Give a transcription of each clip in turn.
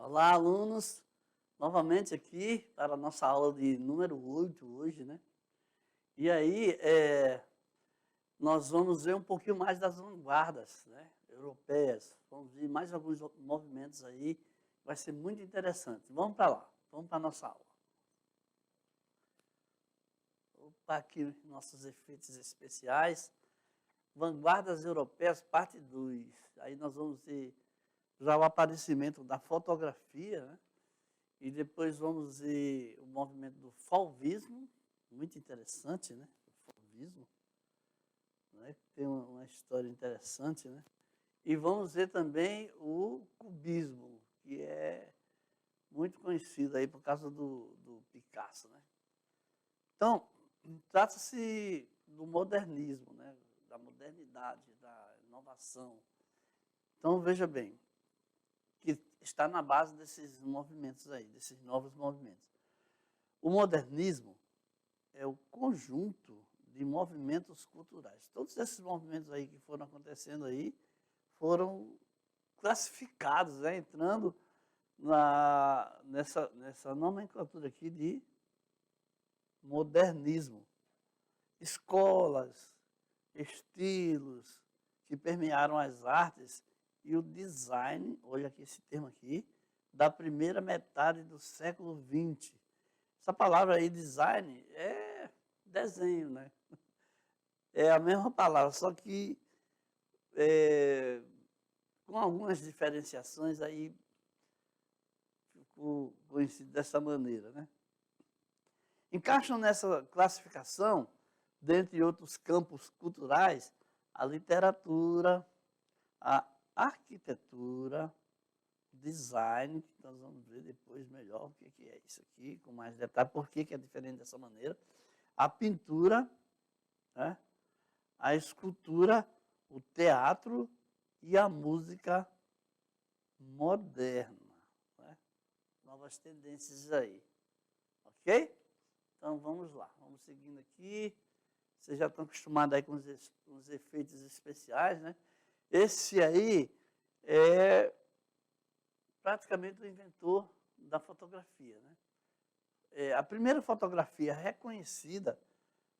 Olá, alunos! Novamente aqui para a nossa aula de número 8 hoje, né? E aí, nós vamos ver um pouquinho mais das vanguardas, né, europeias. Vamos ver mais alguns movimentos aí. Vai ser muito interessante. Vamos para lá, vamos para a nossa aula. Opa, aqui nossos efeitos especiais. Vanguardas europeias, parte 2. Aí nós vamos ver já o aparecimento da fotografia, né? E depois vamos ver o movimento do fauvismo, muito interessante, né? O fauvismo, né? Tem uma história interessante, né? E vamos ver também o cubismo, que é muito conhecido aí por causa do Picasso, né? Então, trata-se do modernismo, né? Da modernidade, da inovação. Então, veja bem, que está na base desses movimentos aí, desses novos movimentos. O modernismo é o conjunto de movimentos culturais. Todos esses movimentos aí que foram acontecendo aí foram classificados, né, entrando nessa nomenclatura aqui de modernismo. Escolas, estilos que permearam as artes e o design, olha aqui esse termo aqui, da primeira metade do século XX. Essa palavra aí, design, é desenho, né? É a mesma palavra, só que com algumas diferenciações aí ficou conhecido dessa maneira, né? Encaixam nessa classificação, dentre outros campos culturais, a literatura, a arquitetura, design, que nós vamos ver depois melhor o que é isso aqui, com mais detalhe, por que é diferente dessa maneira, a pintura, né, a escultura, o teatro e a música moderna. Né? Novas tendências aí. Ok? Então vamos lá, vamos seguindo aqui. Vocês já estão acostumados aí com os efeitos especiais, né? Esse aí é praticamente o inventor da fotografia, né? A primeira fotografia reconhecida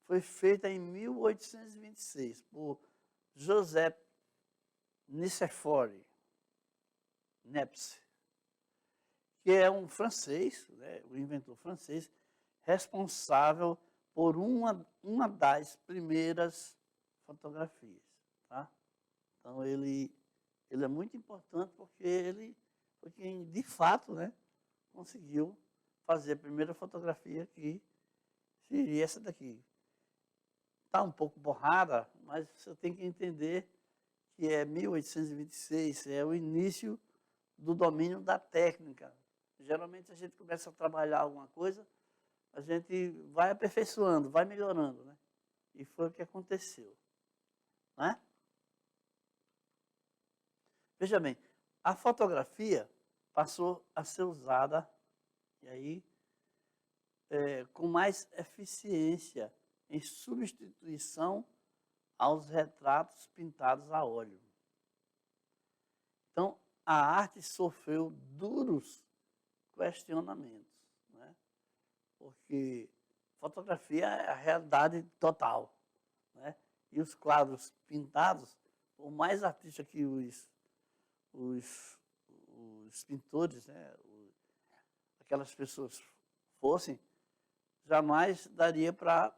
foi feita em 1826 por Joseph Nicéphore Niepce, que é um francês, né, o inventor francês, responsável por uma das primeiras fotografias. Tá? Então, ele é muito importante porque ele foi quem, de fato, né, conseguiu fazer a primeira fotografia que seria essa daqui. Está um pouco borrada, mas você tem que entender que é 1826, é o início do domínio da técnica. Geralmente a gente começa a trabalhar alguma coisa, a gente vai aperfeiçoando, vai melhorando, né? E foi o que aconteceu. Né? Veja bem, a fotografia passou a ser usada, e aí, com mais eficiência em substituição aos retratos pintados a óleo. Então, a arte sofreu duros questionamentos, né? Porque fotografia é a realidade total, né? E os quadros pintados, por mais artistas que os pintores, né, aquelas pessoas fossem, jamais daria para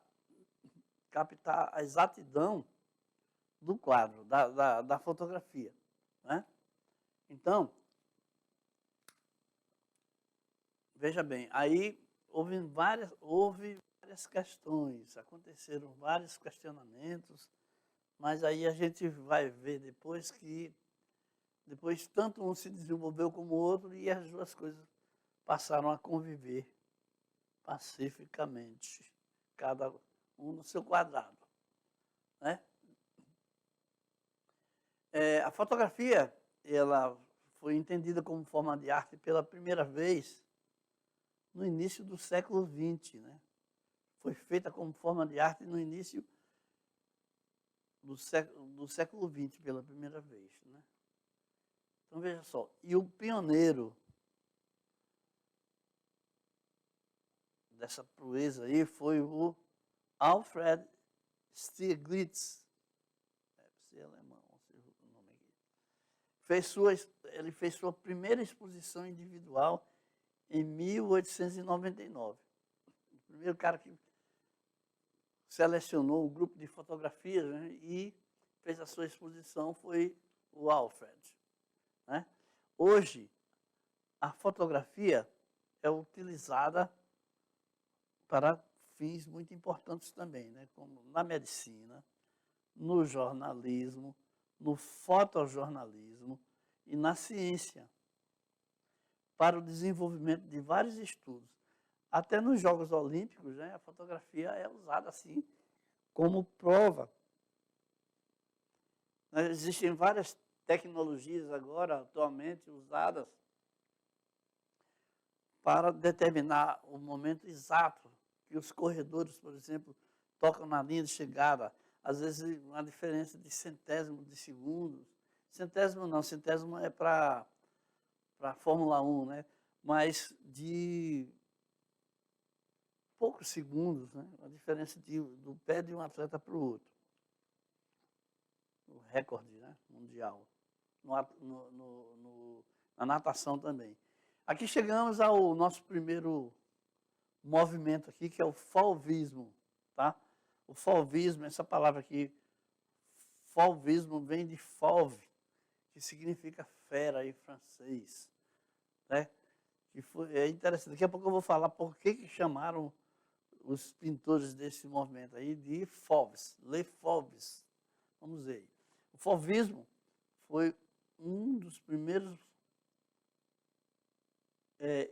captar a exatidão do quadro, da fotografia. Né? Então, veja bem, aí houve várias questões, aconteceram vários questionamentos, mas aí a gente vai ver depois que tanto um se desenvolveu como o outro e as duas coisas passaram a conviver pacificamente, cada um no seu quadrado. Né? A fotografia, ela foi entendida como forma de arte pela primeira vez no início do século XX. Né? Foi feita como forma de arte no início do século XX, pela primeira vez. Né? Então, veja só, e o pioneiro dessa proeza aí foi o Alfred Stieglitz. Ser alemão, o nome aqui. Ele fez sua primeira exposição individual em 1899. O primeiro cara que selecionou um grupo de fotografias, né, e fez a sua exposição foi o Alfred. Né? Hoje, a fotografia é utilizada para fins muito importantes também, né, como na medicina, no jornalismo, no fotojornalismo e na ciência, para o desenvolvimento de vários estudos. Até nos Jogos Olímpicos, né, a fotografia é usada assim como prova. Existem várias tecnologias agora, atualmente, usadas para determinar o momento exato que os corredores, por exemplo, tocam na linha de chegada. Às vezes, uma diferença de centésimo de segundos. Centésimo não, centésimo é para a Fórmula 1, né? Mas de poucos segundos, né? A diferença do pé de um atleta para o outro. O recorde, né? Mundial. Na natação também. Aqui chegamos ao nosso primeiro movimento aqui, que é o fauvismo. Tá? O fauvismo, essa palavra aqui, fauvismo vem de fauve, que significa fera em francês. Né? É interessante. Daqui a pouco eu vou falar por que chamaram os pintores desse movimento aí de fauves, les fauves. Vamos ver. O fauvismo foi um dos primeiros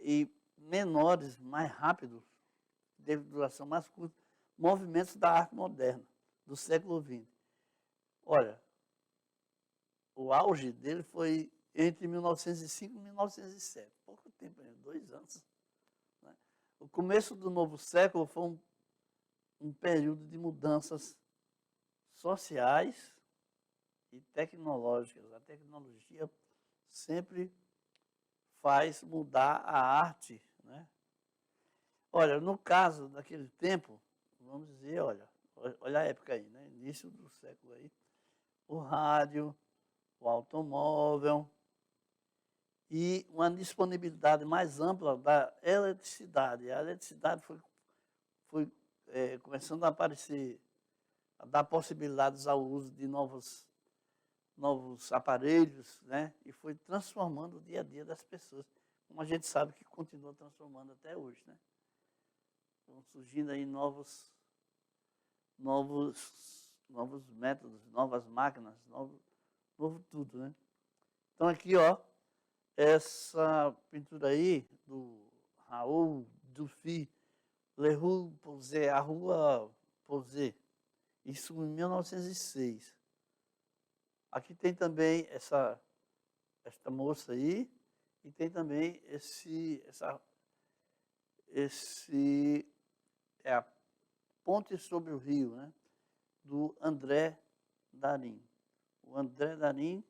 e menores, mais rápidos, de duração mais curta, movimentos da arte moderna, do século XX. Olha, o auge dele foi entre 1905 e 1907, pouco tempo, 2 anos. Né? O começo do novo século foi um período de mudanças sociais e tecnológicas. A tecnologia sempre faz mudar a arte. Né? Olha, no caso daquele tempo, vamos dizer, olha a época aí, né? Início do século aí, o rádio, o automóvel e uma disponibilidade mais ampla da eletricidade. A eletricidade foi começando a aparecer, a dar possibilidades ao uso de novos aparelhos, né? E foi transformando o dia a dia das pessoas, como a gente sabe que continua transformando até hoje. Né? Estão surgindo aí novos métodos, novas máquinas, novo tudo. Né? Então aqui, essa pintura aí do Raoul Dufy, Le Rue Posay, a Rua Posay, isso em 1906. Aqui tem também esta moça aí, e tem também é a Ponte sobre o Rio, né, do André Darin. O André Darin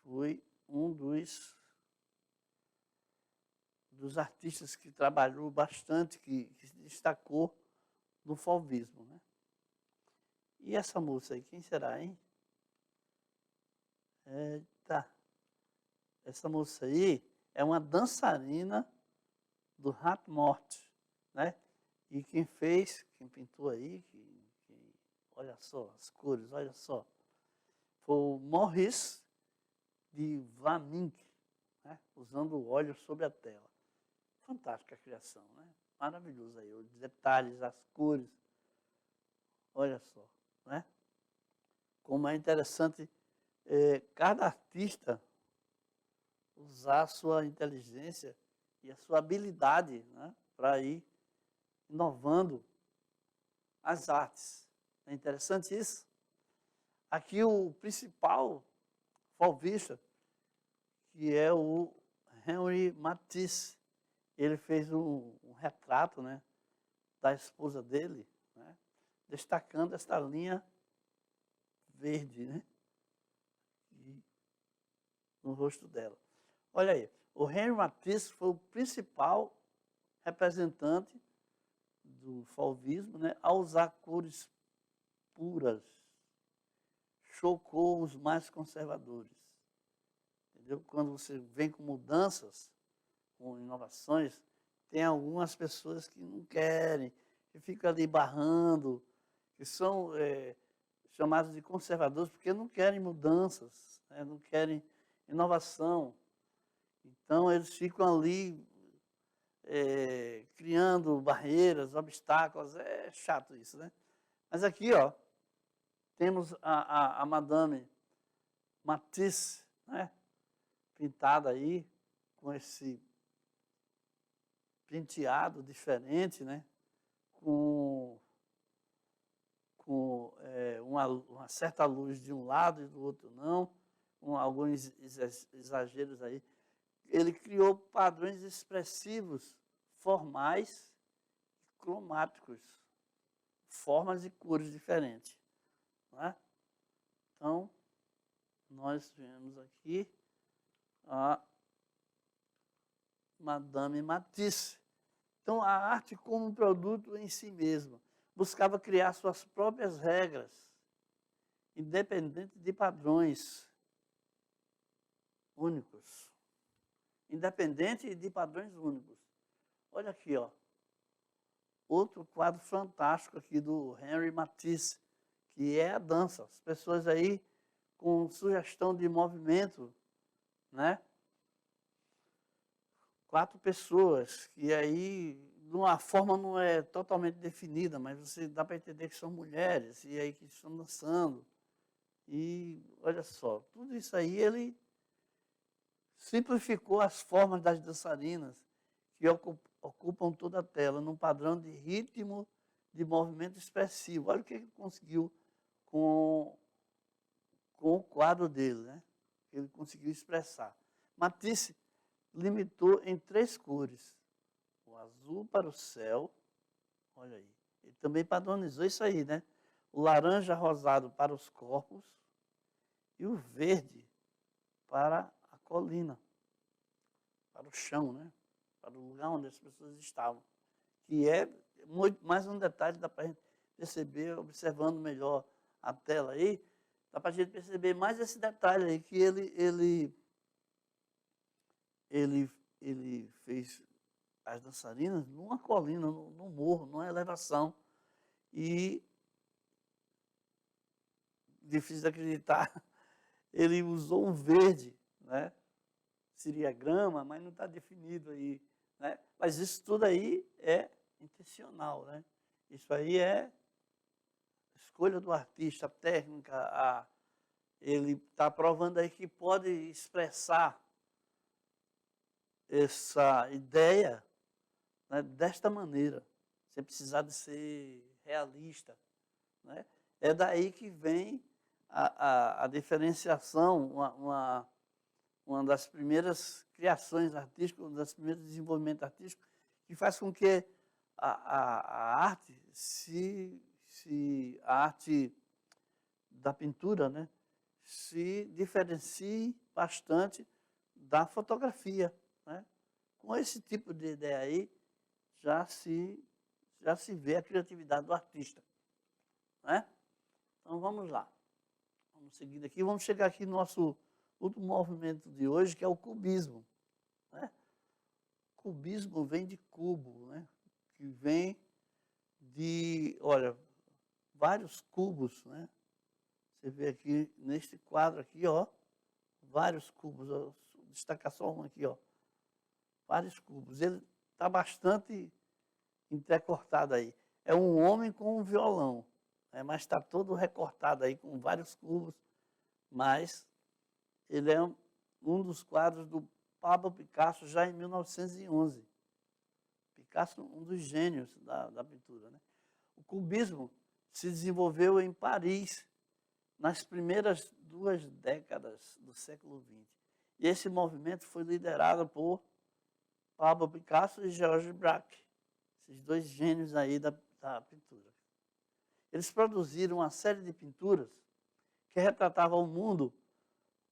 foi um dos artistas que trabalhou bastante, que se destacou no fauvismo. Né? E essa moça aí, quem será, hein? Essa moça aí é uma dançarina do Rat Mort, né? E quem pintou aí, olha só, as cores, olha só, foi o Maurice de Vlaminck, né? Usando o óleo sobre a tela. Fantástica a criação, né? Maravilhoso aí, os detalhes, as cores, olha só, né? Como é interessante cada artista usar a sua inteligência e a sua habilidade, né, para ir inovando as artes. É interessante isso? Aqui o principal fauvista, que é o Henri Matisse, ele fez um retrato, né, da esposa dele, né, destacando esta linha verde, né, no rosto dela. Olha aí, o Henri Matisse foi o principal representante do fauvismo, né, a usar cores puras. Chocou os mais conservadores. Entendeu? Quando você vem com mudanças, com inovações, tem algumas pessoas que não querem, que ficam ali barrando, que são chamados de conservadores porque não querem mudanças, né? Não querem inovação. Então, eles ficam ali criando barreiras, obstáculos. É chato isso, né? Mas aqui, ó, temos a Madame Matisse, né? Pintada aí, com esse penteado diferente, né? Com uma certa luz de um lado e do outro não, com alguns exageros aí. Ele criou padrões expressivos, formais e cromáticos, formas e cores diferentes. Não é? Então, nós vemos aqui a Madame Matisse. Então, a arte como um produto em si mesma buscava criar suas próprias regras, independente de padrões únicos. Independente de padrões únicos. Olha aqui, ó. Outro quadro fantástico aqui do Henri Matisse, que é a dança. As pessoas aí com sugestão de movimento, né? 4 pessoas, que aí, de uma forma não é totalmente definida, mas você dá para entender que são mulheres, e aí que estão dançando. E olha só, tudo isso aí ele simplificou as formas das dançarinas, que ocupam toda a tela, num padrão de ritmo, de movimento expressivo. Olha o que ele conseguiu com o quadro dele, né? Ele conseguiu expressar. Matisse limitou em 3 cores. O azul para o céu, olha aí. Ele também padronizou isso aí, né? O laranja rosado para os corpos e o verde para a colina, para o chão, né? Para o lugar onde as pessoas estavam. Que é muito, mais um detalhe, dá para a gente perceber, observando melhor a tela aí, dá para a gente perceber mais esse detalhe aí, que ele fez as dançarinas numa colina, num morro, numa elevação. E, difícil de acreditar, ele usou um verde, né? Seria grama, mas não está definido aí, né? Mas isso tudo aí é intencional, né? Isso aí é escolha do artista, a técnica, ele está provando aí que pode expressar essa ideia, né, desta maneira, sem precisar de ser realista, né? É daí que vem a diferenciação, uma das primeiras criações artísticas, um dos primeiros desenvolvimentos artísticos, que faz com que a arte a arte da pintura, né, se diferencie bastante da fotografia, né? Com esse tipo de ideia aí, já se vê a criatividade do artista, né? Então, vamos lá. Vamos seguindo aqui. Vamos chegar aqui no nosso último movimento de hoje, que é o cubismo, né? Cubismo vem de cubo, né? Que vem de, olha, vários cubos, né? Você vê aqui, neste quadro aqui, ó, vários cubos. Vou destacar só um aqui, ó. Vários cubos. Ele está bastante entrecortado aí. É um homem com um violão, né? Mas está todo recortado aí com vários cubos. Mas ele é um dos quadros do Pablo Picasso já em 1911. Picasso, um dos gênios da pintura, né? O cubismo se desenvolveu em Paris nas primeiras 2 décadas do século XX. E esse movimento foi liderado por Pablo Picasso e Georges Braque, esses 2 gênios aí da pintura. Eles produziram uma série de pinturas que retratavam o mundo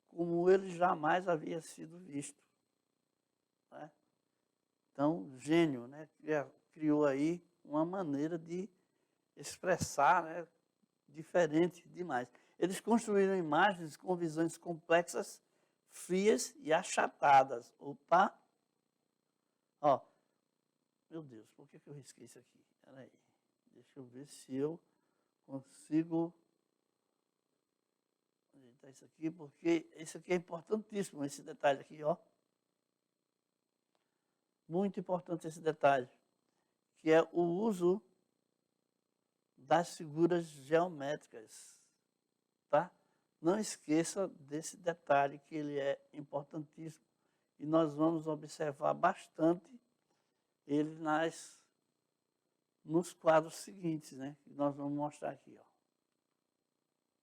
como ele jamais havia sido visto, né? Então, gênio, né? Criou aí uma maneira de expressar, né? Diferente demais. Eles construíram imagens com visões complexas, frias e achatadas. Opa! Ó, meu Deus, por que eu risquei isso aqui? Espera aí. Deixa eu ver se eu consigo ajeitar isso aqui, porque isso aqui é importantíssimo, esse detalhe aqui, ó. Muito importante esse detalhe, que é o uso das figuras geométricas, tá? Não esqueça desse detalhe, que ele é importantíssimo. E nós vamos observar bastante ele nos quadros seguintes, né? Que nós vamos mostrar aqui, ó.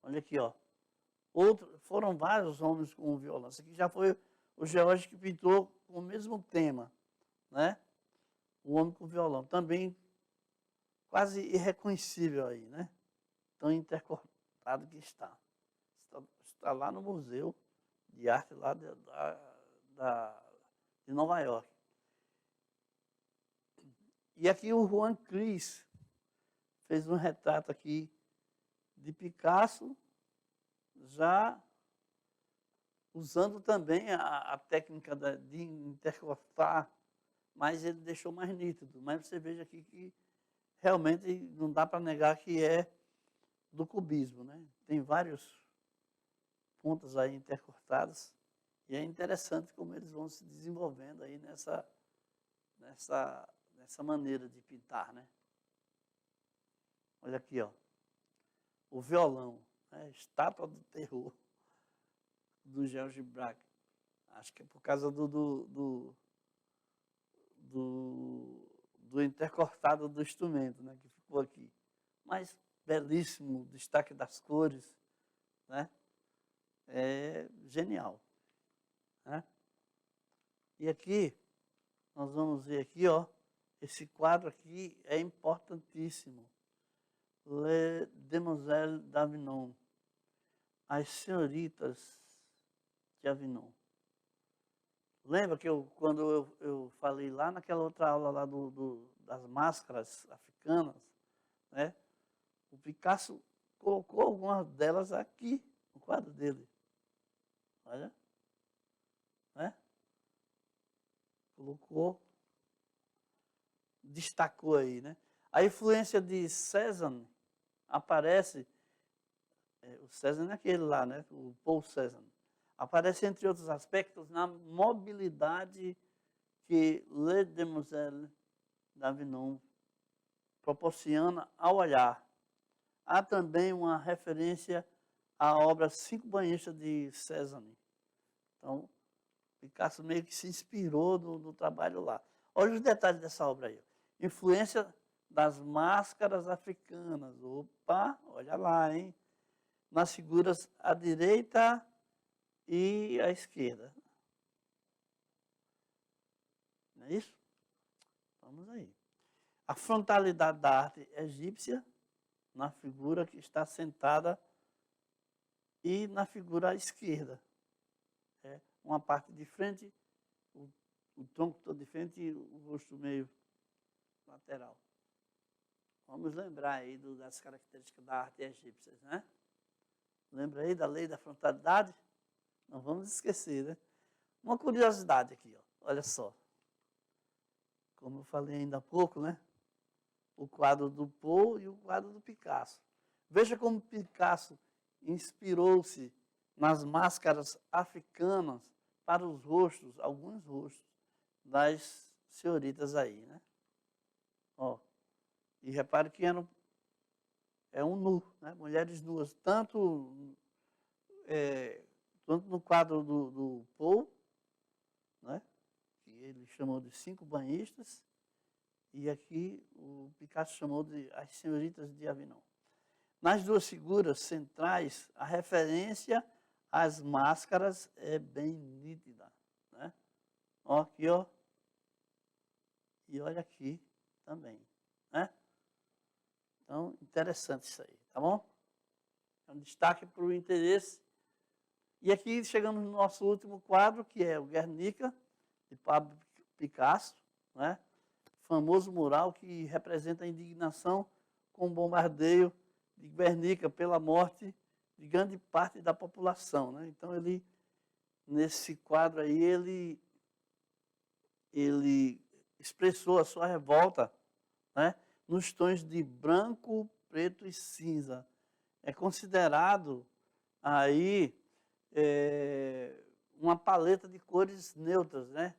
Olha aqui, ó. Foram vários homens com o violão. Esse aqui já foi o George que pintou com o mesmo tema, né? O homem com o violão. Também quase irreconhecível aí, né? Tão intercortado que está. Está lá no Museu de Arte lá de Nova York. E aqui o Juan Cris fez um retrato aqui de Picasso, já usando também a técnica de intercortar, mas ele deixou mais nítido. Mas você veja aqui que realmente não dá para negar que é do cubismo, né? Tem vários pontas aí intercortadas e é interessante como eles vão se desenvolvendo aí nessa maneira de pintar, né? Olha aqui, ó, o violão, né? Estátua do terror do George Braque. Acho que é por causa do intercortado do instrumento, né, que ficou aqui. Mas belíssimo, destaque das cores, né? É genial, né? E aqui, nós vamos ver aqui, ó, esse quadro aqui é importantíssimo. Les Demoiselles d'Avignon, as senhoritas de Avignon. Lembra que quando eu falei lá naquela outra aula lá das máscaras africanas, né? O Picasso colocou algumas delas aqui no quadro dele. Olha, né? Colocou, destacou aí, né? A influência de Cézanne aparece, o Cézanne é aquele lá, né? O Paul Cézanne. Aparece, entre outros aspectos, na mobilidade que Les Demoiselles d'Avignon proporciona ao olhar. Há também uma referência à obra Cinco Banhistas de Cézanne. Então, Picasso meio que se inspirou no trabalho lá. Olha os detalhes dessa obra aí. Influência das máscaras africanas. Opa, olha lá, hein? Nas figuras à direita e à esquerda. Não é isso? Vamos aí. A frontalidade da arte egípcia na figura que está sentada e na figura à esquerda. É uma parte de frente, o tronco todo de frente e o rosto meio lateral. Vamos lembrar aí das características da arte egípcia, né? Lembra aí da lei da frontalidade? Não vamos esquecer, né? Uma curiosidade aqui, ó. Olha só. Como eu falei ainda há pouco, né? O quadro do Paul e o quadro do Picasso. Veja como Picasso inspirou-se nas máscaras africanas para os rostos, alguns rostos, das senhoritas aí, né? Ó, e repare que é um nu, né? Mulheres nuas, tanto no quadro do Paul, né? Que ele chamou de Cinco Banhistas, e aqui o Picasso chamou de As Senhoritas de Avignon. Nas duas figuras centrais, a referência às máscaras é bem nítida, né? Ó, aqui, ó. E olha aqui também, né? Então, interessante isso aí, tá bom? É um destaque para o interesse. E aqui chegamos no nosso último quadro, que é o Guernica, de Pablo Picasso, né? famoso mural que representa a indignação com o bombardeio de Guernica pela morte de grande parte da população, né? Então, ele, nesse quadro aí, ele expressou a sua revolta, né, nos tons de branco, preto e cinza. É considerado aí uma paleta de cores neutras, né?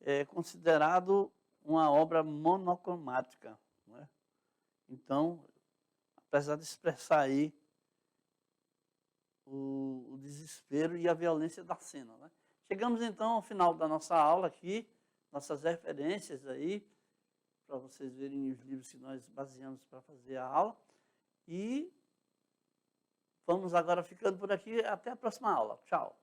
É considerado uma obra monocromática, né? Então, apesar de expressar aí o desespero e a violência da cena, né? Chegamos então ao final da nossa aula aqui, nossas referências aí, para vocês verem os livros que nós baseamos para fazer a aula. E vamos agora ficando por aqui. Até a próxima aula. Tchau.